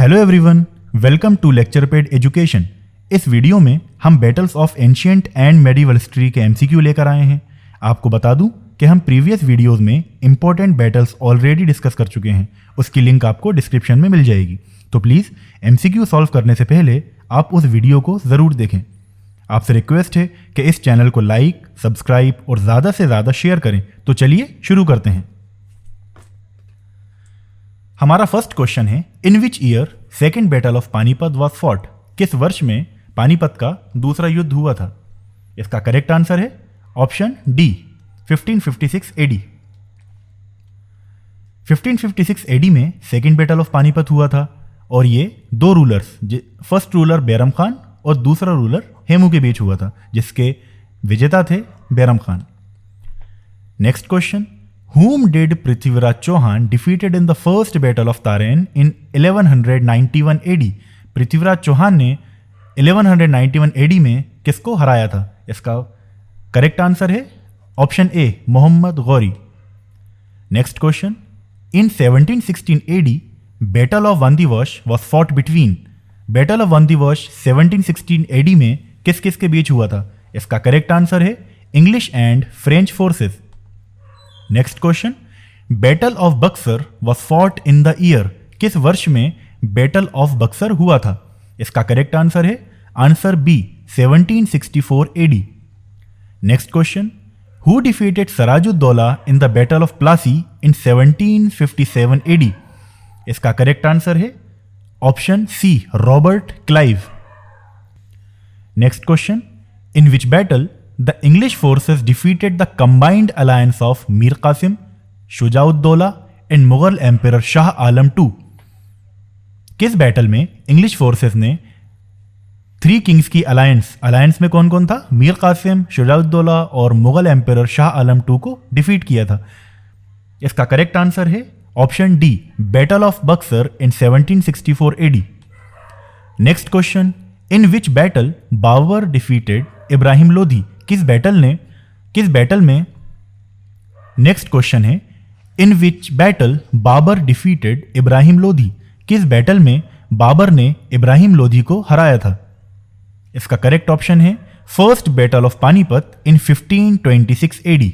Hello everyone, welcome to lecture pad education. इस video में हम battles of ancient and medieval history के MCQ लेकर आए हैं। आपको बता दूं कि हम प्रीवियस वीडियोस में इंपॉर्टेंट बैटल्स ऑलरेडी डिस्कस कर चुके हैं। उसकी लिंक आपको डिस्क्रिप्शन में मिल जाएगी। तो प्लीज़ एमसीक्यू सॉल्व करने से पहले आप उस वीडियो को ज़रूर देखें। आपसे रिक्वेस्ट है कि इस चैनल को लाइक, सब्सक्राइब और ज़्यादा से ज़्यादा शेयर करें। तो चलिए शुरू करते हैं। हमारा फर्स्ट क्वेश्चन है, in which year second battle of Panipat was fought? किस वर्ष में पानीपत का दूसरा युद्ध हुआ था? इसका करेक्ट आंसर है ऑप्शन डी, 1556 एडी। 1556 एडी में सेकेंड बैटल ऑफ पानीपत हुआ था और ये दो rulers, first ruler Bairam Khan और दूसरा रूलर हेमू के बीच हुआ था, जिसके विजेता थे Bairam Khan. Next question, Whom did Prithviraj Chauhan defeated in the first battle of Taren in 1191 AD? Prithviraj Chauhan ने 1191 AD में किसको हराया था? इसका करेक्ट आंसर है option A, Mohammad Ghori. Next question, in 1716 AD battle of Wandiwash was fought between? Battle of Wandiwash 1716 AD में किस किस के बीच हुआ था? इसका करेक्ट आंसर है English and French forces. Next question, battle of Buxar was fought in the year? किस वर्ष में बैटल ऑफ बक्सर हुआ था? इसका करेक्ट आंसर है answer B, 1764 AD। Next question, who defeated Siraj-ud-Daulah in the battle of Plassey in 1757 AD? इसका correct answer है option C, Robert Clive. Next question, in which battle the English forces defeated the combined alliance of Mir Qasim, Shuja-ud-Daula and Mughal emperor Shah Alam II? किस battle में English forces ने three kings की alliance में कौन कौन था? मीर कासिम, शुजाउद्दौला और मुगल एम्परर शाह आलम II को डिफीट किया था? इसका करेक्ट आंसर है option D, battle of Buxar in 1764 AD। Next question, in which battle Babur defeated Ibrahim Lodi? किस बैटल में नेक्स्ट क्वेश्चन है, in which battle Babur defeated Ibrahim Lodi? किस बैटल में बाबर ने इब्राहिम लोधी को हराया था? इसका करेक्ट ऑप्शन है first battle of Panipat in 1526 AD।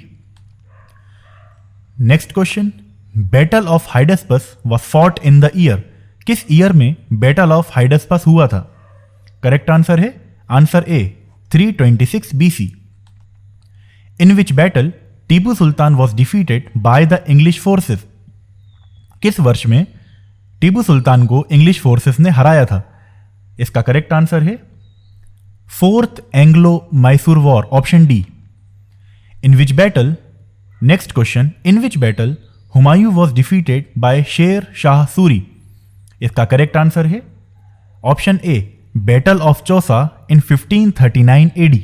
Next question, battle of Hydaspes was fought in the year? किस ईयर में बैटल ऑफ हाइडस्पस हुआ था? करेक्ट आंसर है answer A, 326 BC। In which battle Tipu Sultan was defeated by the English forces? किस वर्ष में टीपू सुल्तान को English forces ने हराया था? इसका करेक्ट आंसर है fourth Anglo Mysore war, option D. In which battle, next question, in which battle Humayun was defeated bye Sher Shah Suri? इसका करेक्ट आंसर है option A, battle of Chausa in 1539 AD।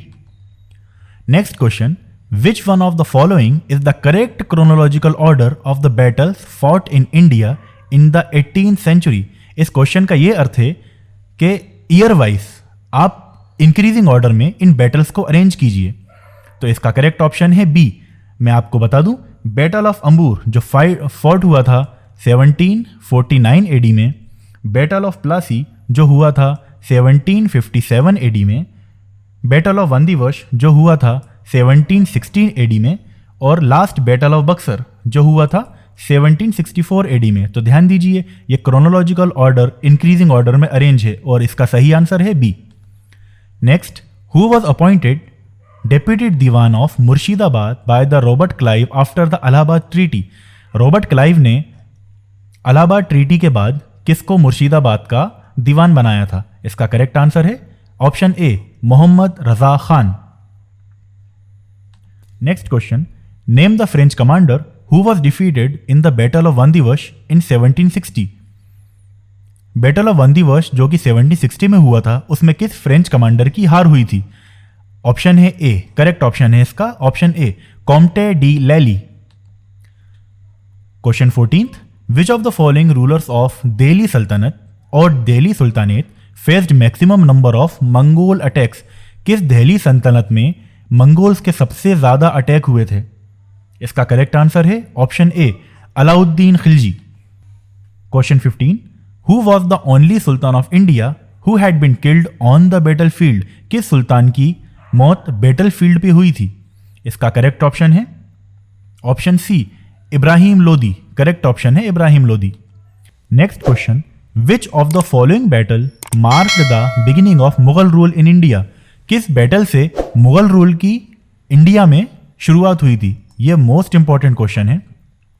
Next question, which one of the following is the correct chronological order of the battles fought in India in the 18th century? इस question का ये अर्थ है कि year wise आप increasing order में इन battles को arrange कीजिए। तो इसका करेक्ट ऑप्शन है बी। मैं आपको बता दूं, बैटल ऑफ अंबूर जो फॉट हुआ था 1749 AD में, बैटल ऑफ प्लासी जो हुआ था 1757 AD में, बैटल ऑफ वंदीवश जो हुआ था 1716 AD में, और लास्ट बैटल ऑफ बक्सर जो हुआ था 1764 AD में। तो ध्यान दीजिए, ये क्रोनोलॉजिकल ऑर्डर इंक्रीजिंग ऑर्डर में अरेंज है और इसका सही आंसर है बी। Next, who was appointed deputy Diwan of Murshidabad by the Robert Clive after the Allahabad treaty? Robert Clive ने इलाहाबाद ट्रीटी के बाद किसको मुर्शिदाबाद का दीवान बनाया था? इसका करेक्ट आंसर है option A, Mohammad Reza Khan. Next question, name the French commander who was defeated in the battle of Wandiwash in 1760? Battle of Wandiwash जो कि 1760 में हुआ था, उसमें किस फ्रेंच कमांडर की हार हुई थी? ऑप्शन है ए, करेक्ट ऑप्शन है इसका ऑप्शन ए, कॉम्टे डी लैली। Question 14th, which of the following rulers of Delhi सल्तनत और Delhi sultanate faced maximum number of Mongol attacks? किस दिल्ली सल्तनत में मंगोल्स के सबसे ज्यादा अटैक हुए थे? इसका करेक्ट आंसर है option A, Alauddin Khilji. Question 15, who was the only Sultan of India who had been killed on the battle field? किस सुल्तान की मौत बैटल फील्ड पे हुई थी? इसका करेक्ट ऑप्शन है option C, Ibrahim Lodi. Correct option है Ibrahim Lodi. Next question, which of the following battle marked the beginning of Mughal rule in India? किस बैटल से मुगल रूल की इंडिया में शुरुआत हुई थी? यह मोस्ट इंपॉर्टेंट क्वेश्चन है।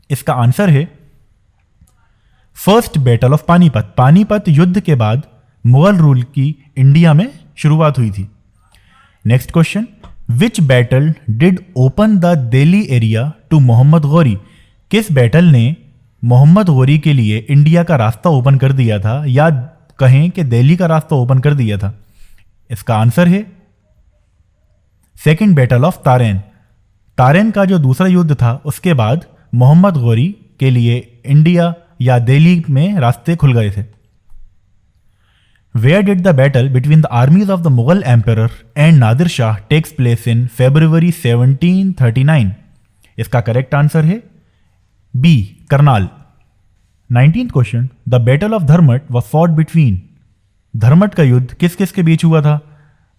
इसका आंसर है first battle of Panipat. Panipat युद्ध के बाद मुगल रूल की इंडिया में शुरुआत हुई थी। Next question, which battle did open the Delhi area to Mohammad Ghori? किस बैटल ने मोहम्मद गौरी के लिए इंडिया का रास्ता ओपन कर दिया था, या कहें कि दिल्ली का रास्ता ओपन कर दिया था? इसका आंसर है सेकेंड बैटल ऑफ तारेन। तारेन का जो दूसरा युद्ध था उसके बाद मोहम्मद गौरी के लिए इंडिया या दिल्ली में रास्ते खुल गए थे। Where did the battle between the armies of the Mughal Emperor and Nadir Shah takes place in February 1739? इसका करेक्ट आंसर है B, Karnal. 19th question, the battle of Dharmat was fought between? Dharmat का युद्ध किस किस के बीच हुआ था?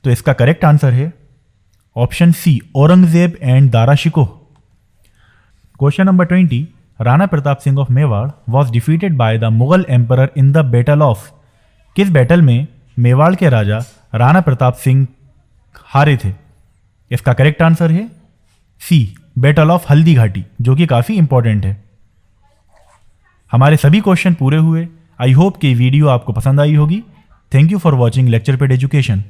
तो इसका करेक्ट आंसर है option C, Aurangzeb and Dara Shikoh. Question number 20, Rana Pratap Singh of Mewar was defeated by the Mughal Emperor in the battle of? किस बैटल में मेवाड़ के राजा राणा प्रताप सिंह हारे थे? इसका करेक्ट आंसर है सी, बैटल ऑफ हल्दी घाटी, जो कि काफ़ी इंपॉर्टेंट है। हमारे सभी क्वेश्चन पूरे हुए। आई होप कि वीडियो आपको पसंद आई होगी। Thank you for watching lecture pad education.